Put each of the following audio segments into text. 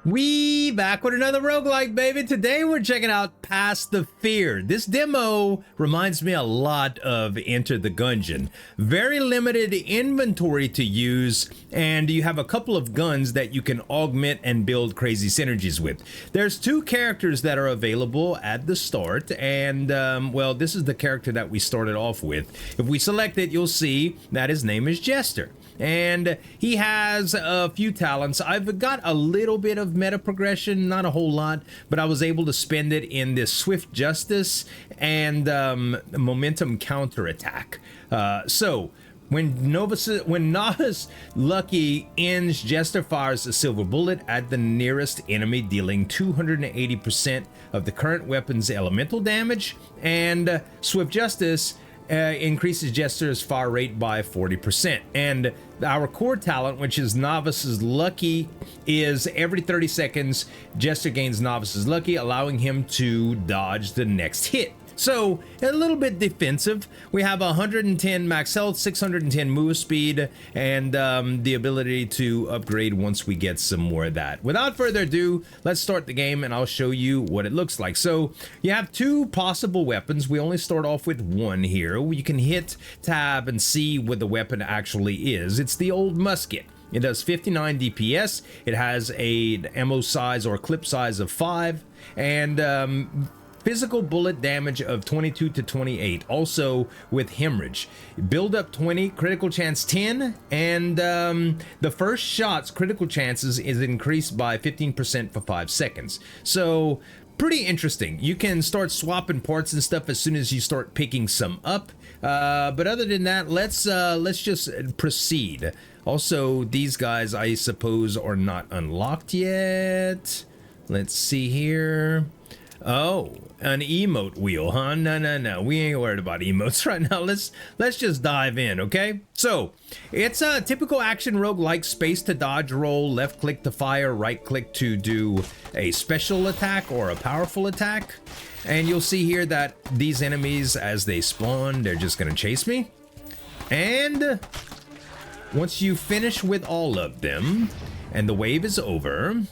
We back with another roguelike, baby. Today we're checking out Past the Fear. This demo reminds me a lot of Enter the Gungeon. Very limited inventory to use, and you have a couple of guns that you can augment and build crazy synergies with. There's two characters that are available at the start, and well, this is the character that we started off with. If we select it, you'll see that his name is Jester. And he has a few talents. I've got a little bit of meta progression, not a whole lot, but I was able to spend it in this swift justice and momentum counterattack. So when Novice Lucky ends, Jester fires a silver bullet at the nearest enemy, dealing 280% of the current weapon's elemental damage, and Swift Justice increases Jester's fire rate by 40%. And our core talent, which is Novice's Lucky, is every 30 seconds, Jester gains Novice's Lucky, allowing him to dodge the next hit. So, a little bit defensive. We have 110 max health, 610 move speed, and the ability to upgrade once we get some more of that. Without further ado, let's start the game and I'll show you what it looks like. So, you have two possible weapons. We only start off with one here. You can hit tab and see what the weapon actually is. It's the old musket. It does 59 DPS. It has a ammo size or clip size of 5, and physical bullet damage of 22 to 28, also with hemorrhage. Build up 20, critical chance 10, and the first shot's critical chances is increased by 15% for 5 seconds. So pretty interesting. You can start swapping parts and stuff as soon as you start picking some up. But other than that, let's just proceed. Also, these guys, I suppose, are not unlocked yet. Let's see here. Oh, an emote wheel, huh? No. We ain't worried about emotes right now. Let's just dive in, okay? So, it's a typical action roguelike: space to dodge, roll, left click to fire, right click to do a special attack or a powerful attack. And you'll see here that these enemies, as they spawn, they're just gonna chase me. And once you finish with all of them and the wave is over,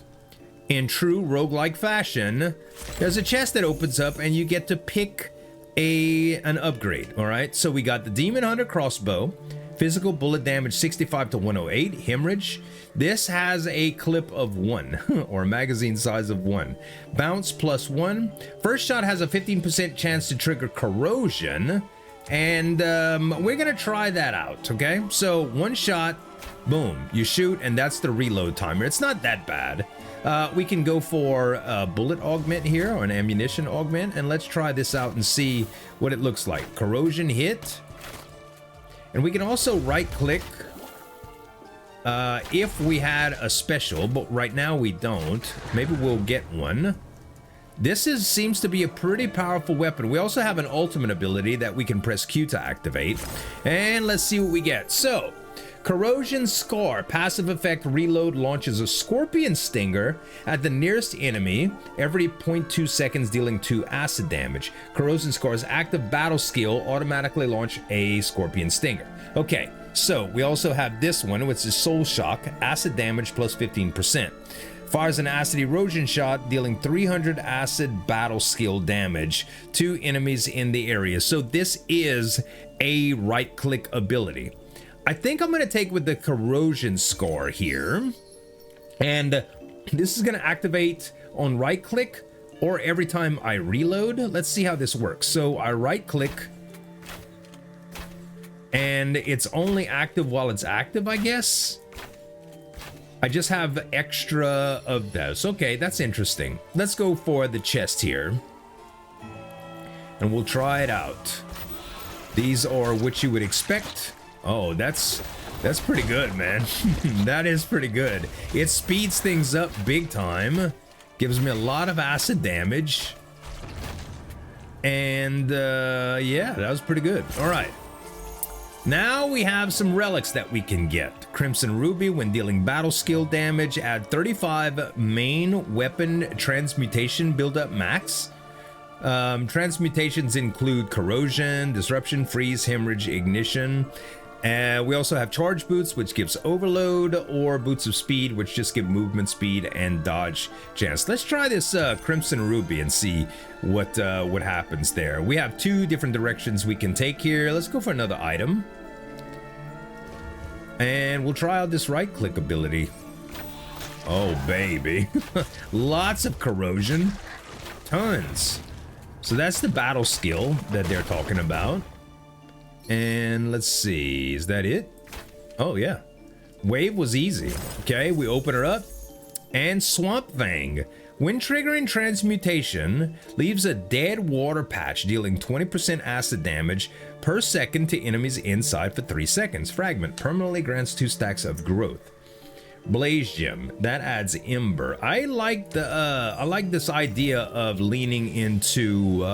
in true roguelike fashion, there's a chest that opens up and you get to pick an upgrade. All right, so we got the Demon Crossbow, physical bullet damage 65 to 108, hemorrhage. This has a clip of 1 or a magazine size of 1, bounce +1. First shot has a 15% chance to trigger corrosion, and we're gonna try that out. Okay, so one shot, boom, you shoot, and that's the reload timer. It's not that bad. We can go for a bullet augment here, or an ammunition augment, and let's try this out and see what it looks like. Corrosion hit. And we can also right click if we had a special, but right now we don't. Maybe we'll get one. This seems to be a pretty powerful weapon. We also have an ultimate ability that we can press Q to activate. And let's see what we get. So, Corrosion Scar, passive effect reload, launches a scorpion stinger at the nearest enemy every 0.2 seconds, dealing 2 acid damage. Corrosion Scar's active battle skill automatically launch a scorpion stinger. Okay, so we also have this one, which is Soul Shock, acid damage plus 15%. Fires an acid erosion shot, dealing 300 acid battle skill damage to enemies in the area. So this is a right click ability. I think I'm going to take with the Corrosion Scar here, and this is going to activate on right click or every time I reload. Let's see how this works. So I right click and it's only active while it's active, I guess. I just have extra of those. Okay, that's interesting. Let's go for the chest here and we'll try it out. These are what you would expect. Oh, that's pretty good, man. That is pretty good. It speeds things up big time. Gives me a lot of acid damage. And yeah, that was pretty good. All right. Now we have some relics that we can get. Crimson Ruby, when dealing battle skill damage, add 35 main weapon transmutation build-up max. Transmutations include corrosion, disruption, freeze, hemorrhage, ignition. We also have charge boots, which gives overload, or boots of speed, which just give movement speed and dodge chance. Let's try this Crimson Ruby and see what happens there. We have 2 different directions we can take here. Let's go for another item. And we'll try out this right-click ability. Oh, baby. Lots of corrosion. Tons. So that's the battle skill that they're talking about. And let's see, is that it? Oh yeah, wave was easy. Okay, we open her up, and Swamp Fang. When triggering transmutation, leaves a dead water patch dealing 20% acid damage per second to enemies inside for 3 seconds. Fragment permanently grants 2 stacks of growth. Blaze Gem, that adds Ember. I like this idea of leaning into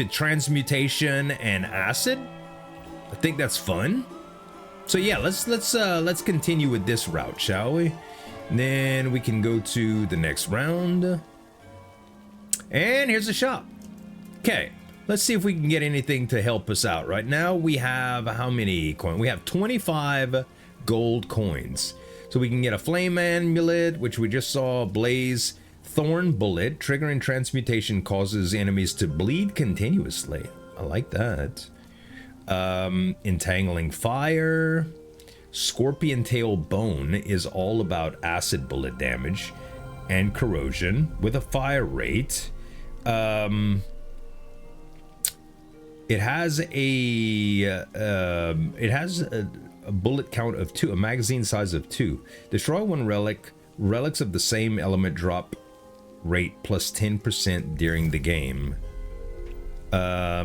transmutation and acid. I think that's fun. So yeah, let's continue with this route, shall we? And then we can go to the next round. And here's the shop. Okay, let's see if we can get anything to help us out. Right now we have how many coins? We have 25 gold coins. So we can get a flame amulet, which we just saw, blaze. Thorn Bullet, triggering transmutation causes enemies to bleed continuously. I like that. Entangling Fire. Scorpion Tail Bone is all about acid bullet damage and corrosion with a fire rate. It has a bullet count of 2, a magazine size of 2. Destroy 1 relic. Relics of the same element drop rate plus 10% during the game. I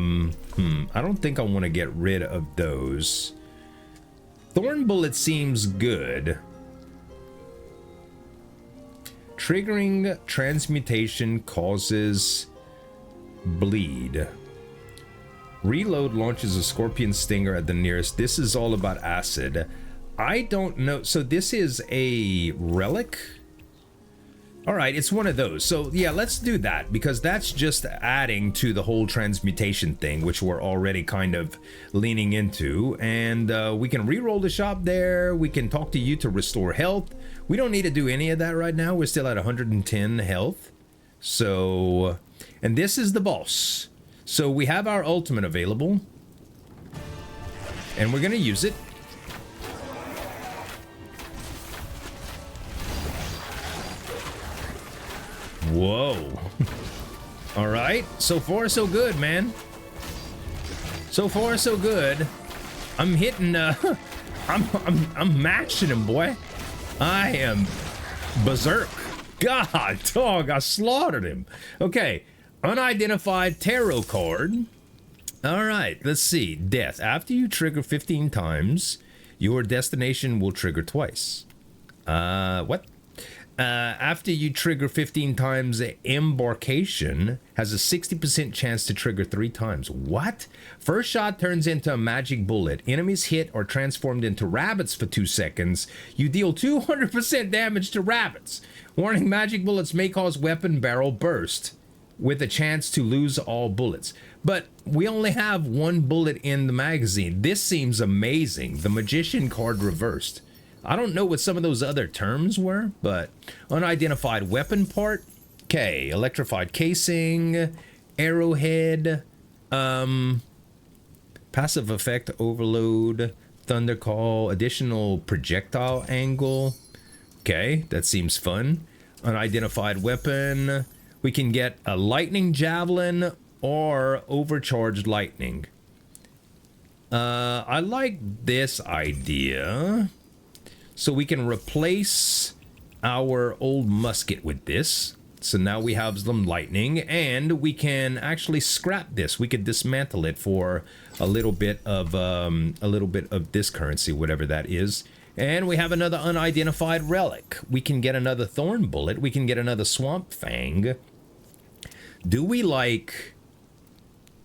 don't think I want to get rid of those. Thorn Bullet seems good. Triggering transmutation causes bleed. Reload launches a scorpion stinger at the nearest. This is all about acid. I don't know. So this is a relic. All right, it's one of those. So yeah, let's do that, because that's just adding to the whole transmutation thing, which we're already kind of leaning into. And we can re-roll the shop there. We can talk to you to restore health. We don't need to do any of that right now. We're still at 110 health. So, and this is the boss. So we have our ultimate available, and we're gonna use it. Whoa. All right, so far so good, man. So far so good. I'm hitting I'm matching him, boy. I am berserk. God, dog, I slaughtered him. Okay, unidentified tarot card. All right, let's see. Death. After you trigger 15 times, your destination will trigger twice. What? After you trigger 15 times, embarkation has a 60% chance to trigger 3 times. What? First shot turns into a magic bullet. Enemies hit or transformed into rabbits for 2 seconds. You deal 200% damage to rabbits. Warning, magic bullets may cause weapon barrel burst with a chance to lose all bullets. But we only have 1 bullet in the magazine. This seems amazing. The magician card reversed. I don't know what some of those other terms were, but unidentified weapon part. Okay, electrified casing, arrowhead, passive effect overload, thunder call, additional projectile angle. Okay, that seems fun. Unidentified weapon. We can get a lightning javelin or overcharged lightning. I like this idea. So we can replace our old musket with this. So now we have some lightning, and we can actually scrap this. We could dismantle it for a little bit of this currency, whatever that is. And we have another unidentified relic. We can get another thorn bullet. We can get another swamp fang. Do we like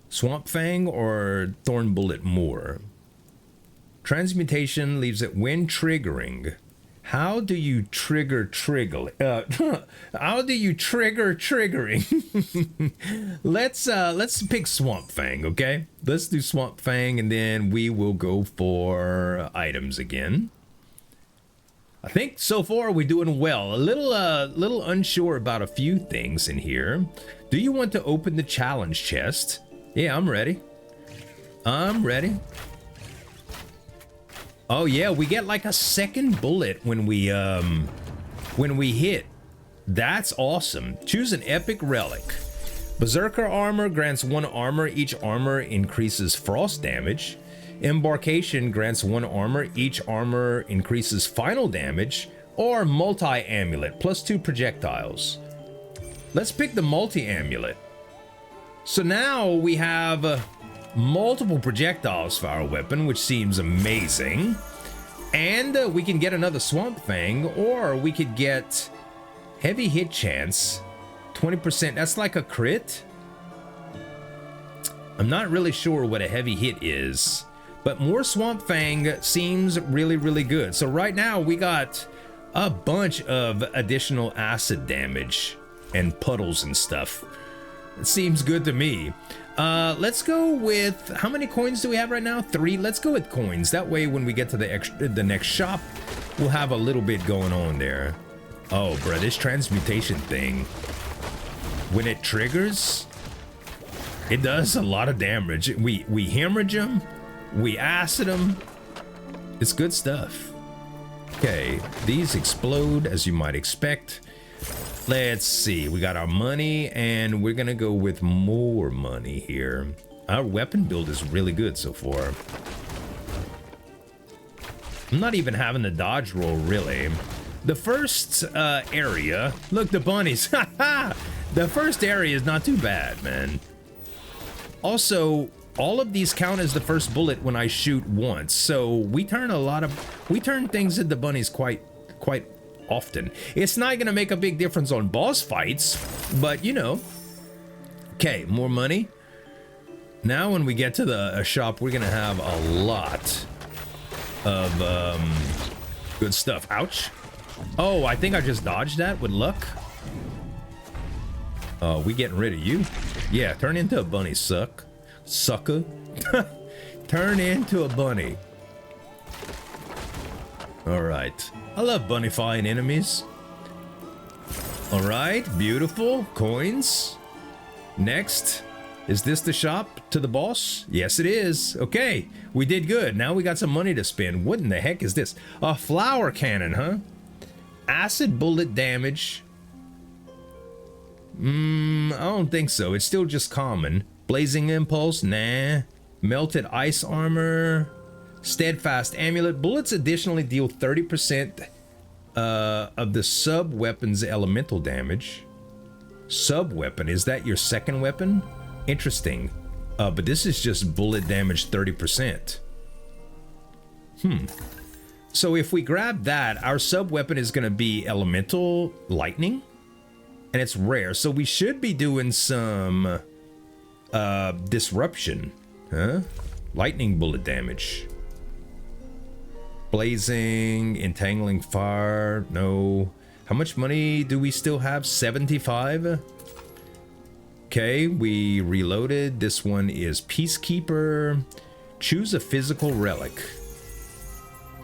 swamp fang or thorn bullet more? Transmutation leaves it when triggering How do you trigger how do you trigger triggering? Let's pick Swamp Fang, okay? Let's do Swamp Fang, and then we will go for items again. I think so far we're doing well. A little unsure about a few things in here. Do you want to open the challenge chest? Yeah, I'm ready. I'm ready. Oh yeah, we get like a second bullet when we hit. That's awesome. Choose an epic relic. Berserker armor grants 1 armor. Each armor increases frost damage. Embarkation grants 1 armor. Each armor increases final damage. Or multi-amulet plus 2 projectiles. Let's pick the multi-amulet. So now we have multiple projectiles for our weapon, which seems amazing. And we can get another Swamp Fang, or we could get heavy hit chance, 20%. That's like a crit. I'm not really sure what a heavy hit is, but more Swamp Fang seems really, really good. So right now we got a bunch of additional acid damage and puddles and stuff. It seems good to me. Let's go with, how many coins do we have right now? 3. Let's go with coins. That way when we get to the next shop, we'll have a little bit going on there. Oh, bro, this transmutation thing, when it triggers, it does a lot of damage. We hemorrhage them, we acid them. It's good stuff. Okay, these explode as you might expect. Let's see, we got our money, and we're gonna go with more money here. Our weapon build is really good so far. I'm not even having the dodge roll, really. The first area, look, the bunnies. The first area is not too bad, man. Also, all of these count as the first bullet when I shoot once, so we turn things into bunnies quite often. It's not gonna make a big difference on boss fights, but you know. Okay, more money. Now when we get to the shop, we're gonna have a lot of good stuff. Ouch. Oh, I think I just dodged that with luck. Oh, we getting rid of you? Yeah, turn into a bunny, sucker. Turn into a bunny. All right. I love bunnyfying enemies. All right, beautiful. Coins. Next. Is this the shop to the boss? Yes, it is. Okay, we did good. Now we got some money to spend. What in the heck is this? A flower cannon, huh? Acid bullet damage. I don't think so. It's still just common. Blazing impulse? Nah. Melted ice armor. Steadfast amulet. Bullets additionally deal 30% of the sub weapon's elemental damage. Sub weapon, is that your second weapon? Interesting. But this is just bullet damage 30%. So if we grab that, our sub weapon is going to be elemental lightning, and it's rare. So we should be doing some disruption, huh? Lightning bullet damage. Blazing, entangling fire, no. How much money do we still have? 75? Okay, we reloaded. This one is Peacekeeper. Choose a physical relic.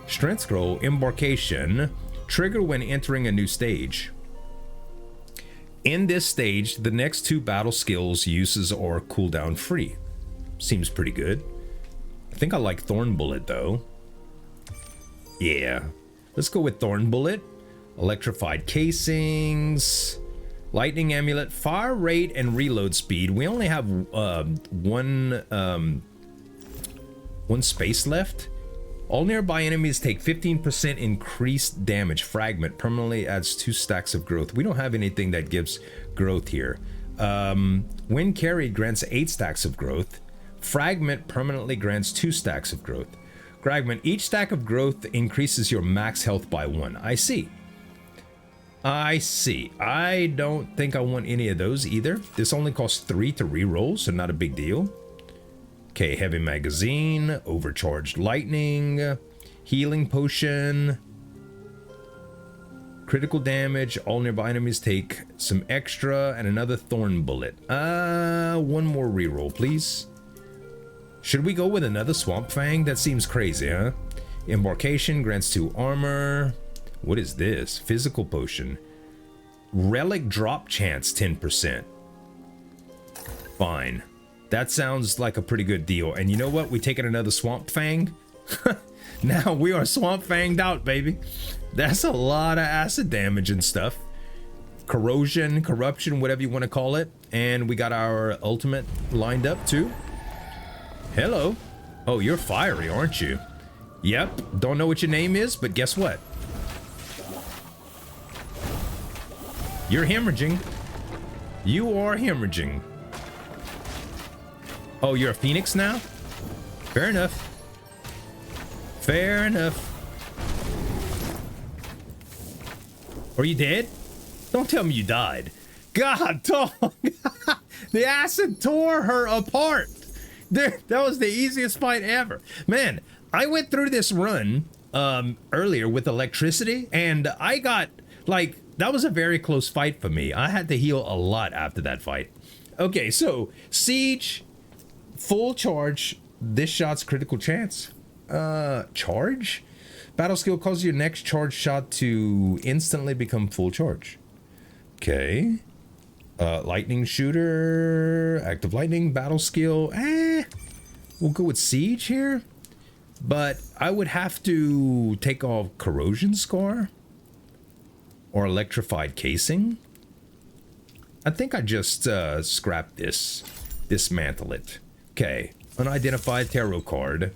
Strength scroll, embarkation. Trigger when entering a new stage. In this stage, the next 2 battle skills uses are cooldown free. Seems pretty good. I think I like Thorn Bullet though. Yeah, let's go with Thorn Bullet. Electrified casings, lightning amulet, fire rate, and reload speed. We only have one space left. All nearby enemies take 15% increased damage. Fragment permanently adds 2 stacks of growth. We don't have anything that gives growth here. When carried, grants 8 stacks of growth. Fragment permanently grants 2 stacks of growth. Fragment, each stack of growth increases your max health by 1. I see. I don't think I want any of those either. This only costs 3 to reroll, so not a big deal. Okay, heavy magazine, overcharged lightning, healing potion. Critical damage. All nearby enemies take some extra and another thorn bullet. One more reroll, please. Should we go with another Swamp Fang? That seems crazy, huh? Embarkation grants 2 armor. What is this? Physical potion. Relic drop chance 10%. Fine. That sounds like a pretty good deal. And you know what? We taking another Swamp Fang. Now we are Swamp Fanged out, baby. That's a lot of acid damage and stuff. Corrosion, corruption, whatever you want to call it. And we got our ultimate lined up too. Hello. Oh, you're fiery, aren't you? Yep. Don't know what your name is, but guess what? You're hemorrhaging. You are hemorrhaging. Oh, you're a phoenix now? Fair enough. Fair enough. Are you dead? Don't tell me you died. God, dog. The acid tore her apart. That was the easiest fight ever. Man, I went through this run earlier with electricity, and I got, like, that was a very close fight for me. I had to heal a lot after that fight. Okay, so Siege, full charge. This shot's critical chance. Charge? Battle skill causes your next charge shot to instantly become full charge. Okay. Lightning shooter, active lightning, battle skill. We'll go with Siege here. But I would have to take off Corrosion Scar or Electrified Casing. I think I just scrap this. Dismantle it. Okay. Unidentified tarot card.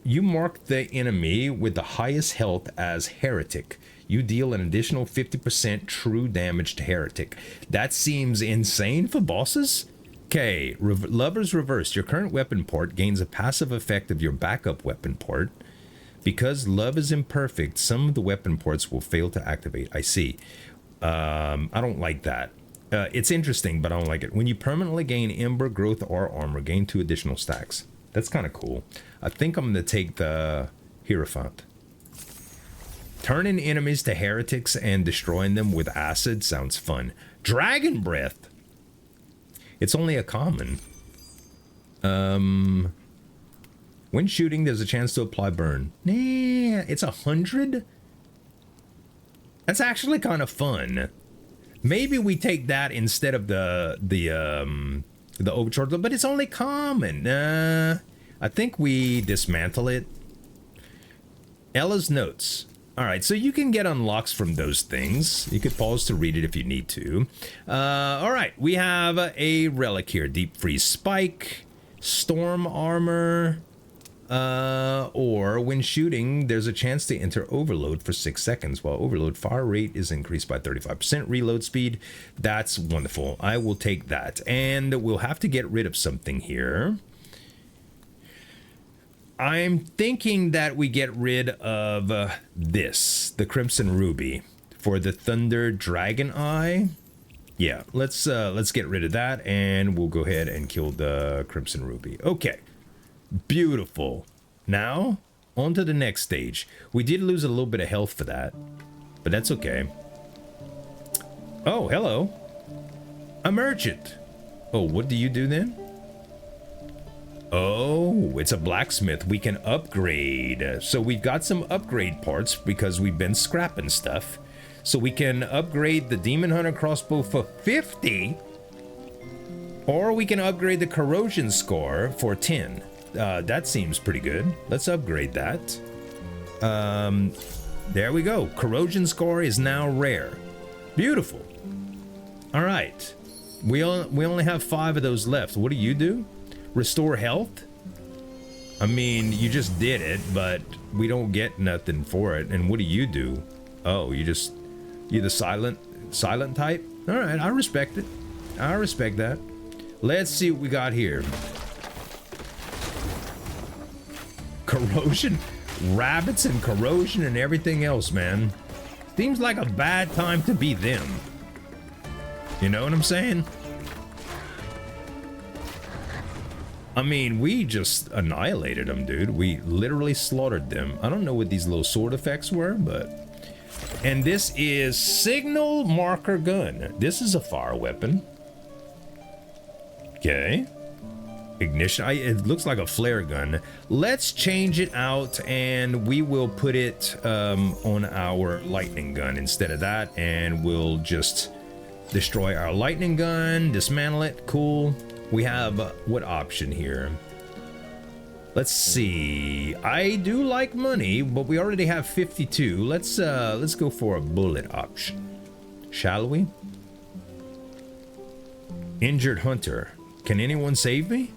You mark the enemy with the highest health as Heretic. You deal an additional 50% true damage to Heretic. That seems insane for bosses. Okay, Lover's Reversed. Your current weapon port gains a passive effect of your backup weapon port. Because love is imperfect, some of the weapon ports will fail to activate. I see. I don't like that. It's interesting, but I don't like it. When you permanently gain Ember, Growth, or Armor, gain 2 additional stacks. That's kind of cool. I think I'm going to take the Hierophant. Turning enemies to heretics and destroying them with acid sounds fun. Dragon Breath. It's only a common. When shooting, there's a chance to apply burn. Nah, it's 100? That's actually kind of fun. Maybe we take that instead of the overcharge, but it's only common. I think we dismantle it. Ella's notes. All right, so you can get unlocks from those things. You could pause to read it if you need to. All right, we have a relic here. Deep Freeze Spike, Storm Armor, or when shooting, there's a chance to enter Overload for 6 seconds. While Overload fire rate is increased by 35%. Reload speed, that's wonderful. I will take that. And we'll have to get rid of something here. I'm thinking that we get rid of this, the Crimson Ruby, for the Thunder Dragon Eye. Yeah, let's get rid of that, and we'll go ahead and kill the Crimson Ruby. Okay, beautiful. Now, on to the next stage. We did lose a little bit of health for that, but that's okay. Oh, hello. A merchant. Oh, what do you do then? Oh, it's a blacksmith. We can upgrade. So we've got some upgrade parts because we've been scrapping stuff. So we can upgrade the Demon Hunter Crossbow for 50. Or we can upgrade the Corrosion Scar for 10. That seems pretty good. Let's upgrade that. There we go. Corrosion Scar is now rare. Beautiful. All right. We only have 5 of those left. What do you do? Restore health? I mean, you just did it, but we don't get nothing for it. And what do you do? Oh, you're the silent type? All right, I respect it. I respect that. Let's see what we got here. Corrosion, rabbits and corrosion and everything else, man. Seems like a bad time to be them. You know what I'm saying? I mean, we just annihilated them, dude. We literally slaughtered them. I don't know what these little sword effects were, but And this is signal marker gun. This is a fire weapon. Okay. Ignition. It looks like a flare gun. Let's change it out and we will put it on our lightning gun instead of that. And we'll just destroy our lightning gun, dismantle it. Cool. We have what option here? Let's see. I do like money, but we already have 52. Let's go for a bullet option. Shall we? Injured hunter. Can anyone save me?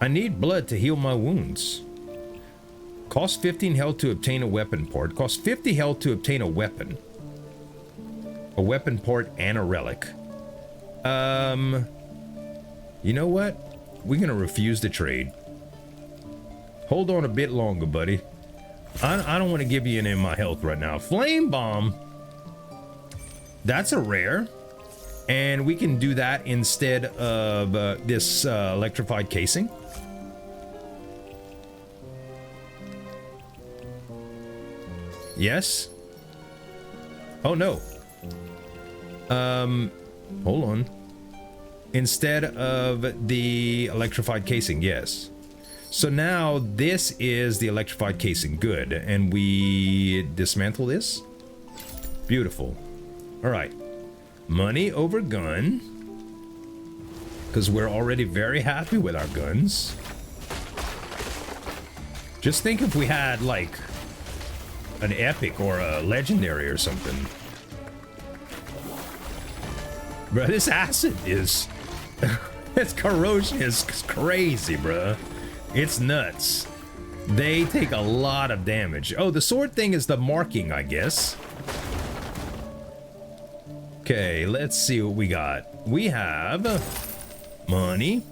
I need blood to heal my wounds. Cost 15 health to obtain a weapon part. Cost 50 health to obtain a weapon. A weapon part and a relic. You know what? We're gonna refuse the trade. Hold on a bit longer, buddy. I don't want to give you any of my health right now. Flame bomb. That's a rare. And we can do that instead of this electrified casing. Yes. Oh no. Hold on. Instead of the electrified casing, yes. So now this is the electrified casing. Good. And we dismantle this. Beautiful. All right. Money over gun. Because we're already very happy with our guns. Just think if we had like an epic or a legendary or something. Bro, this acid is... this corrosion is crazy, bro. It's nuts. They take a lot of damage. Oh, the sword thing is the marking, I guess. Okay, let's see what we got. We have money.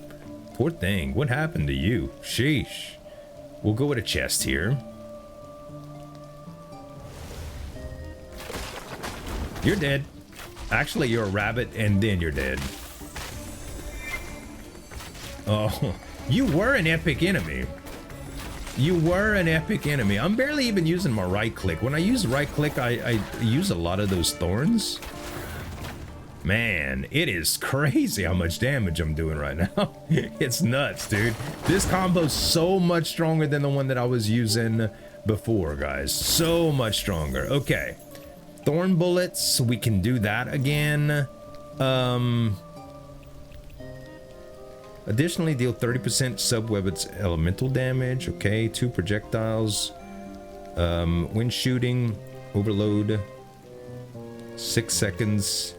Poor thing. What happened to you? Sheesh. We'll go with a chest here. You're dead. Actually, you're a rabbit, and then you're dead. Oh, you were an epic enemy. You were an epic enemy. I'm barely even using my right click. When I use right click, I use a lot of those thorns. Man, it is crazy how much damage I'm doing right now. It's nuts, dude. This combo's so much stronger than the one that I was using before, guys. So much stronger. Okay. Thorn bullets, we can do that again. Additionally, deal 30% sub-weapons elemental damage. Okay, 2 projectiles. When shooting, overload. 6 seconds.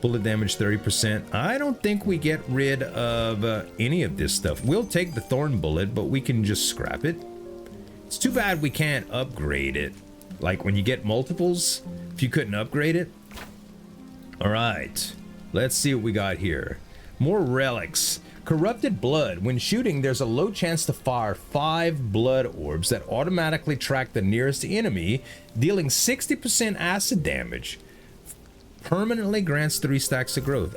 Bullet damage 30%. I don't think we get rid of any of this stuff. We'll take the thorn bullet, but we can just scrap it. It's too bad we can't upgrade it. Like when you get multiples, if you couldn't upgrade it. All right, let's see what we got here. More relics. Corrupted blood. When shooting, there's a low chance to fire 5 blood orbs that automatically track the nearest enemy, dealing 60% acid damage. Permanently grants 3 stacks of growth.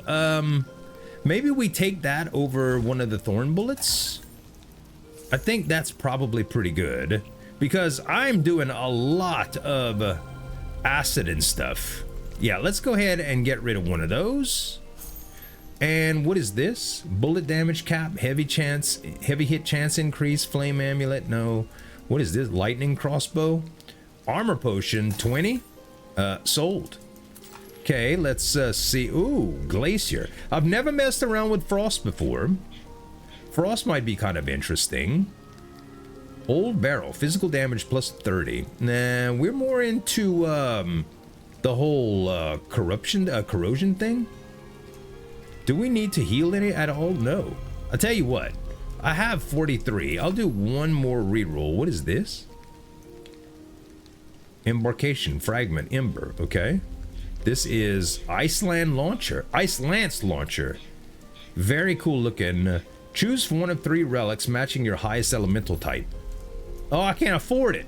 Maybe we take that over one of the thorn bullets. I think that's probably pretty good because I'm doing a lot of acid and stuff. Yeah, let's go ahead and get rid of one of those. And what is this? Bullet damage cap, heavy hit chance increase, flame amulet. No. What is this? Lightning crossbow, armor potion 20. Sold. Okay, let's see. Ooh, glacier. I've never messed around with frost before. Frost might be kind of interesting. Old barrel, physical damage plus 30. Nah, we're more into the whole corrosion thing. Do we need to heal any at all? No. I'll tell you what. I have 43. I'll do one more reroll. What is this? Embarkation, fragment, ember. Okay. This is Iceland launcher. Ice Lance launcher. Very cool looking. Choose from one of 3 relics matching your highest elemental type. Oh, I can't afford it.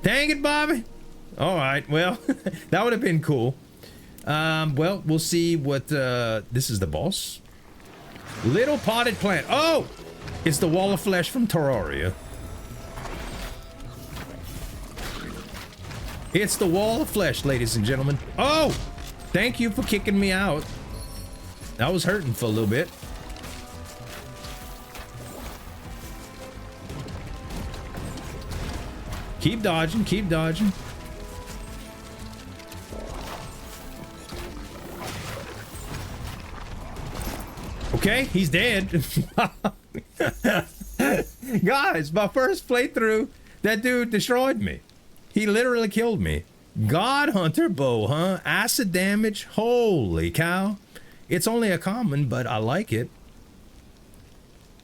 Dang it, Bobby. All right. Well, that would have been cool. Well, we'll see what, this is the boss. Little potted plant. Oh, it's the wall of flesh from Terraria. It's the wall of flesh, ladies and gentlemen. Oh, thank you for kicking me out. I was hurting for a little bit. Keep dodging, keep dodging. Okay, he's dead. Guys, my first playthrough, that dude destroyed me. He literally killed me. God Hunter bow, huh? Acid damage. Holy cow. It's only a common, but I like it.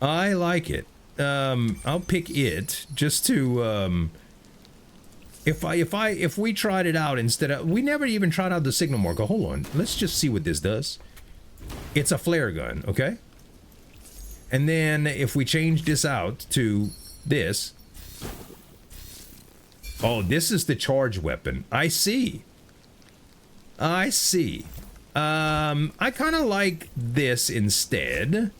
I like it. I'll pick it just to if we tried it out instead of, we never even tried out the signal marker. Hold on. Let's just see what this does. It's a flare gun, okay? And then if we change this out to this. Oh, this is the charge weapon. I see. I see. I kind of like this instead.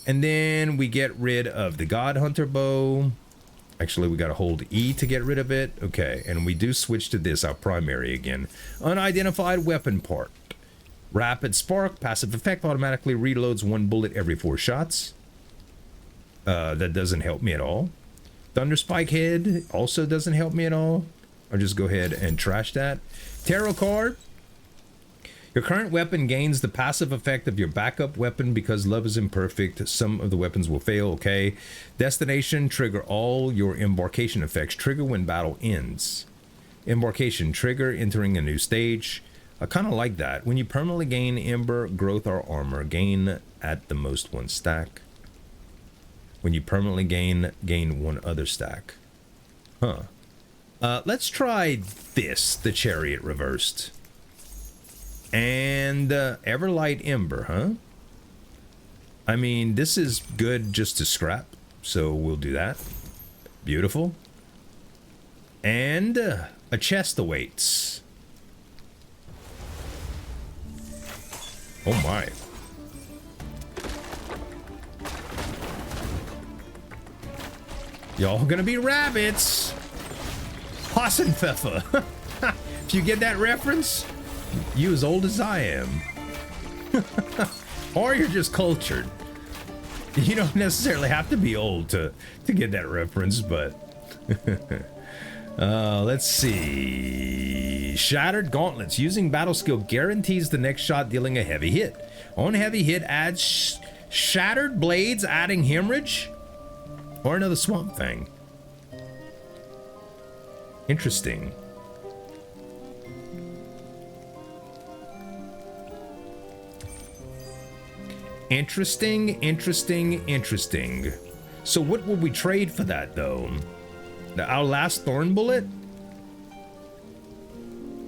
And then we get rid of the God Hunter bow. Actually, we got to hold E to get rid of it. Okay, and we do switch to this, our primary again. Unidentified weapon part. Rapid spark, passive effect, automatically reloads 1 bullet every 4 shots. That doesn't help me at all. Thunder Spike Head also doesn't help me at all. I'll just go ahead and trash that. Tarot card. Your current weapon gains the passive effect of your backup weapon because love is imperfect. Some of the weapons will fail, okay. Destination, trigger all your embarkation effects. Trigger when battle ends. Embarkation, trigger entering a new stage. I kind of like that. When you permanently gain Ember, Growth, or Armor, gain at the most 1 stack. When you permanently gain 1 other stack. Huh. Let's try this, the Chariot reversed. And Everlight Ember, huh? I mean, this is good just to scrap, so we'll do that. Beautiful. And a chest awaits. Oh my. Y'all gonna be rabbits. Hassenpfeffer. If you get that reference, you as old as I am. Or you're just cultured. You don't necessarily have to be old to get that reference, but let's see. Shattered gauntlets. Using battle skill guarantees the next shot dealing a heavy hit. On heavy hit, adds shattered blades, adding hemorrhage, or another swamp thing. Interesting. Interesting, interesting, interesting. So what would we trade for that, though? Our last Thorn Bullet?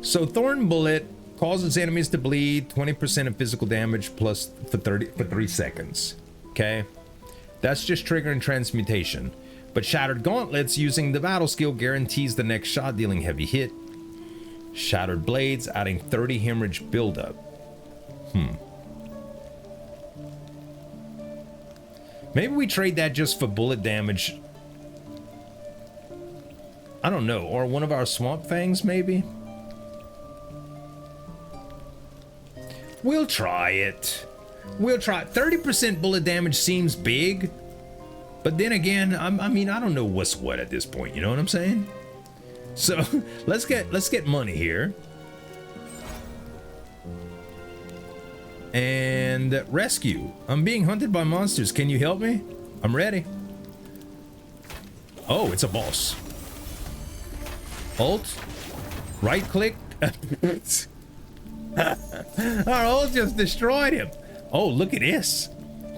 So Thorn Bullet causes enemies to bleed 20% of physical damage plus for 3 seconds. Okay? That's just triggering transmutation. But Shattered Gauntlets, using the battle skill, guarantees the next shot dealing heavy hit. Shattered Blades, adding 30 hemorrhage buildup. Maybe we trade that just for bullet damage. I don't know. Or one of our Swamp Fangs, maybe? We'll try it. We'll try it. 30% bullet damage seems big. But then again, I mean, I don't know what's what at this point. You know what I'm saying? So let's get money here. And rescue. I'm being hunted by monsters. Can you help me? I'm ready. Oh, it's a boss. Alt. Right click. Our ult just destroyed him. Oh, look at this.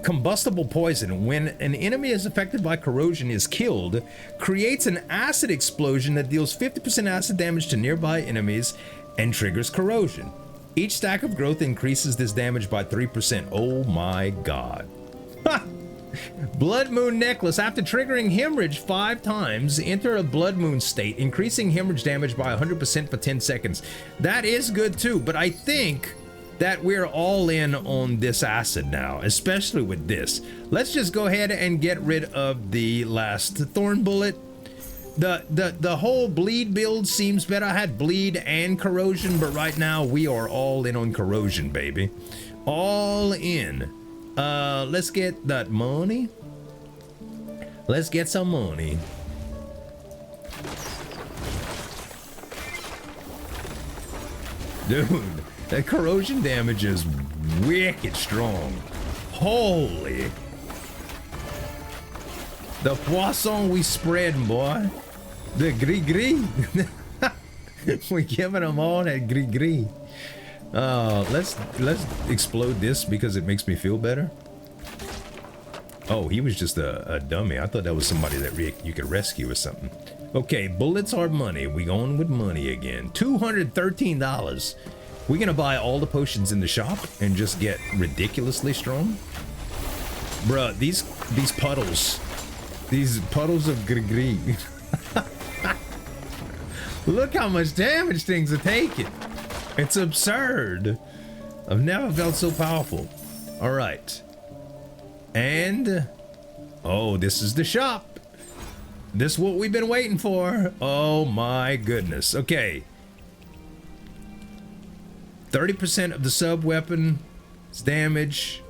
Combustible poison. When an enemy is affected by corrosion is killed, creates an acid explosion that deals 50% acid damage to nearby enemies and triggers corrosion. Each stack of growth increases this damage by 3%. Oh my god. Ha! Blood Moon Necklace. After triggering hemorrhage 5 times, enter a Blood Moon state, increasing hemorrhage damage by 100% for 10 seconds. That is good too, but I think that we're all in on this acid now, especially with this. Let's just go ahead and get rid of the last Thorn Bullet. The whole bleed build seems better. I had bleed and corrosion, but right now we are all in on corrosion, baby. All in. Let's get that money. Let's get some money. Dude, that corrosion damage is wicked strong. Holy. The poisson we spread, boy. The gris-gris. We're giving them all that gris-gris. Let's explode this because it makes me feel better. Oh, he was just a dummy. I thought that was somebody that you could rescue or something. Okay, bullets are money. We going with money again. $213. We're gonna buy all the potions in the shop and just get ridiculously strong. Bruh, these puddles. These puddles of gris-gris. Look how much damage things are taking. It's absurd. I've never felt so powerful. All right. And, oh, this is the shop. This is what we've been waiting for. Oh my goodness. Okay. 30% of the sub weapon's damage.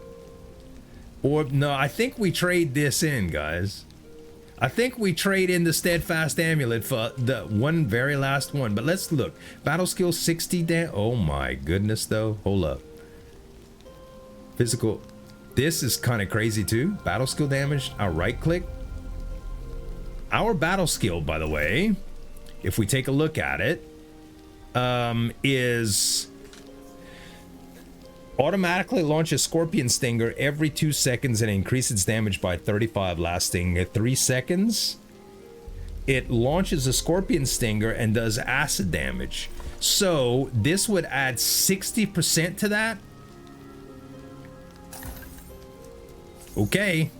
Or, no, I think we trade this in, guys. I think we trade in the steadfast amulet for the one very last one. But let's look. Battle skill 60 oh my goodness, though. Hold up. Physical. This is kind of crazy too. Battle skill damage. I'll right click. Our battle skill, by the way, if we take a look at it, is automatically launches Scorpion Stinger every 2 seconds and increases damage by 35, lasting 3 seconds. It launches a Scorpion Stinger and does acid damage. So this would add 60% to that. Okay.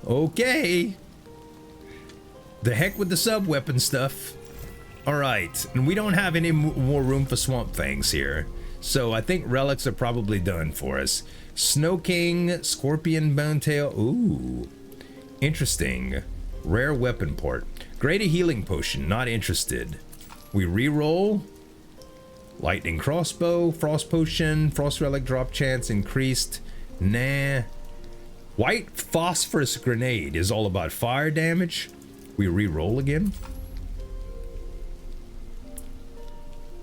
Okay. The heck with the sub weapon stuff. All right, and we don't have any more room for Swamp Fangs here. So I think relics are probably done for us. Snow King, Scorpion Bonetail. Ooh, interesting. Rare weapon port. Greater healing potion. Not interested. We re-roll. Lightning crossbow, frost potion, frost relic drop chance increased. Nah. White phosphorus grenade is all about fire damage. We re-roll again.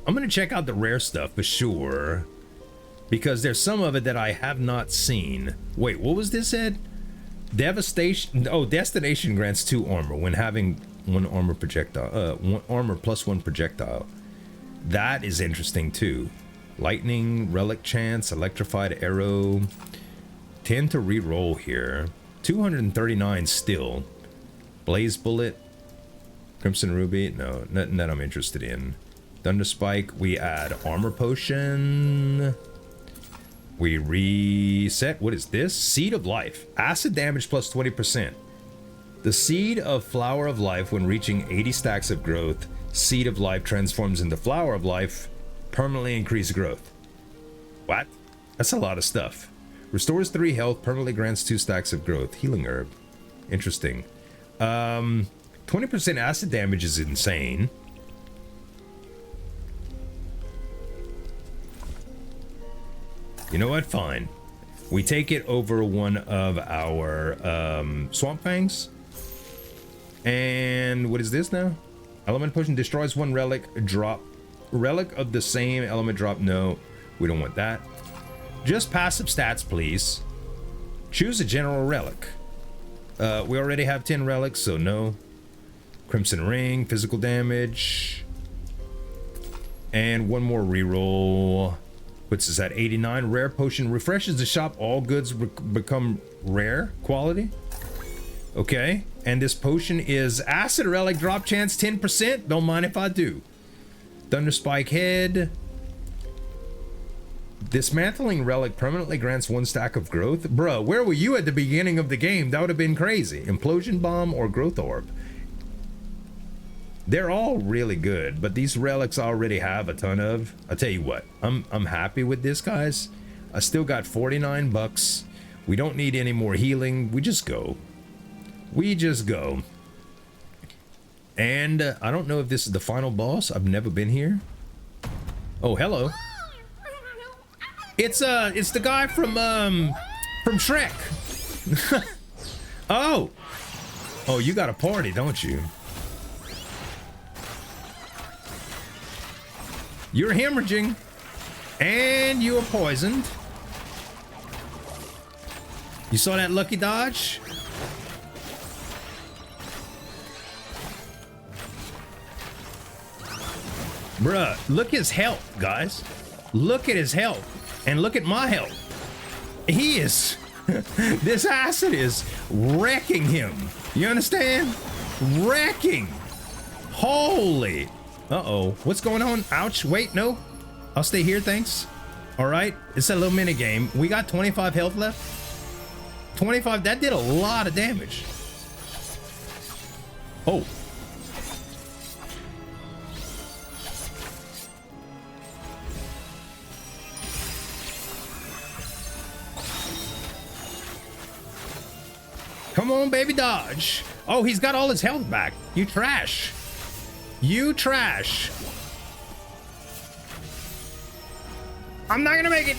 I'm gonna check out the rare stuff for sure, because there's some of it that I have not seen. Wait, what was this, Ed? Devastation. Oh, destination grants 2 armor when having 1 armor projectile. 1 armor plus 1 projectile. That is interesting too. Lightning, relic chance, electrified arrow. 10 to re-roll here. 239 still. Blaze bullet. Crimson ruby. No, nothing that I'm interested in. Thunder spike. We add armor potion. We reset. What is this? Seed of life. Acid damage plus 20%. The seed of flower of life, when reaching 80 stacks of growth, seed of life transforms into flower of life. Permanently increased growth. What? That's a lot of stuff. Restores 3 health. Permanently grants 2 stacks of growth. Healing herb. Interesting. 20% acid damage is insane. You know what? Fine. We take it over one of our Swamp Fangs. And what is this now? Element potion destroys 1 relic. Drop. Relic of the same element drop. No, we don't want that. Just passive stats, please. Choose a general relic. We already have 10 relics, so no. Crimson ring, physical damage. And 1 more reroll. Puts us at 89. Rare potion refreshes the shop. All goods become rare quality. Okay. And this potion is acid relic drop chance 10%. Don't mind if I do. Thunder spike head. Dismantling relic permanently grants 1 stack of growth. Bruh, where were you at the beginning of the game? That would have been crazy. Implosion bomb or growth orb. They're all really good, but these relics I already have a ton of. I'll tell you what, I'm happy with this, guys. I still got 49 bucks. We don't need any more healing. We just go. We just go. And I don't know if this is the final boss. I've never been here. Oh, hello. It's the guy from Shrek. Oh, you got a party, don't you? You're hemorrhaging, and you are poisoned. You saw that lucky dodge? Bruh, look his health, guys. Look at his health, and look at my health. He is, this acid is wrecking him. You understand? Wrecking. Holy. Uh-oh, what's going on? Ouch, wait, no. I'll stay here, thanks. All right, it's a little mini game. We got 25 health left. 25, that did a lot of damage. Oh. Come on, baby, dodge. Oh, he's got all his health back. You trash. You trash. I'm not gonna make it.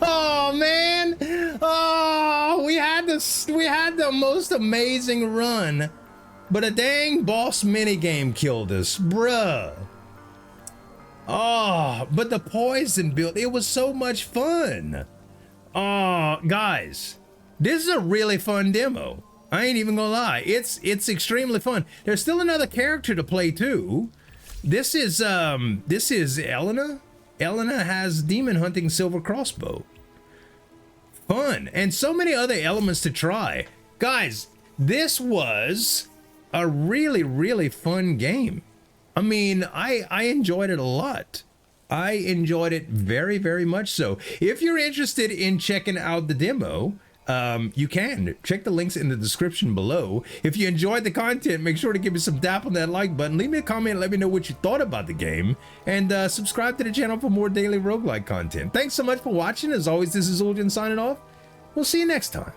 Oh man. Oh, we had the most amazing run, but a dang boss minigame killed us, bruh. Oh, but the poison build, it was so much fun. Oh, guys, this is a really fun demo. I ain't even gonna lie. It's extremely fun. There's still another character to play too. This is Elena. Elena has demon hunting silver crossbow. Fun, and so many other elements to try. Guys, this was a really, really fun game. I mean, I enjoyed it a lot. I enjoyed it very, very much so. If you're interested in checking out the demo, you can check the links in the description below. If you enjoyed the content, make sure to give me some tap on that like button, leave me a comment, let me know what you thought about the game, and subscribe to the channel for more daily roguelike content. Thanks so much for watching. As always, this is Zueljin signing off. We'll see you next time.